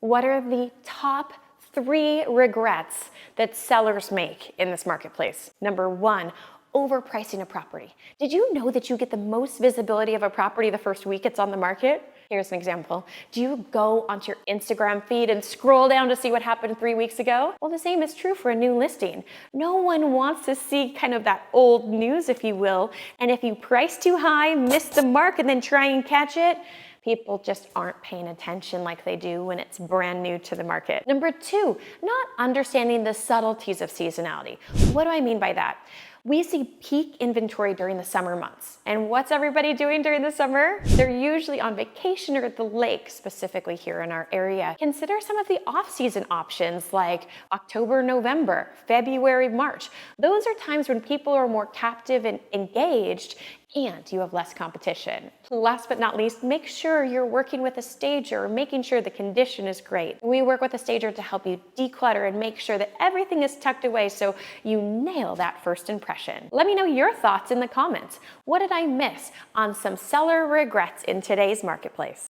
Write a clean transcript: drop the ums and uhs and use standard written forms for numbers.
What are the top 3 regrets that sellers make in this marketplace? Number 1, overpricing a property. Did you know that you get the most visibility of a property the first week it's on the market? Here's an example. Do you go onto your Instagram feed and scroll down to see what happened 3 weeks ago? Well, the same is true for a new listing. No one wants to see kind of that old news, if you will. And if you price too high, miss the mark, and then try and catch it, people just aren't paying attention like they do when it's brand new to the market. Number 2, not understanding the subtleties of seasonality. What do I mean by that? We see peak inventory during the summer months. And what's everybody doing during the summer? They're usually on vacation or at the lake, specifically here in our area. Consider some of the off-season options like October, November, February, March. Those are times when people are more captive and engaged, and you have less competition. Last but not least, make sure you're working with a stager, making sure the condition is great. We work with a stager to help you declutter and make sure that everything is tucked away so you nail that first impression. Let me know your thoughts in the comments. What did I miss on some seller regrets in today's marketplace?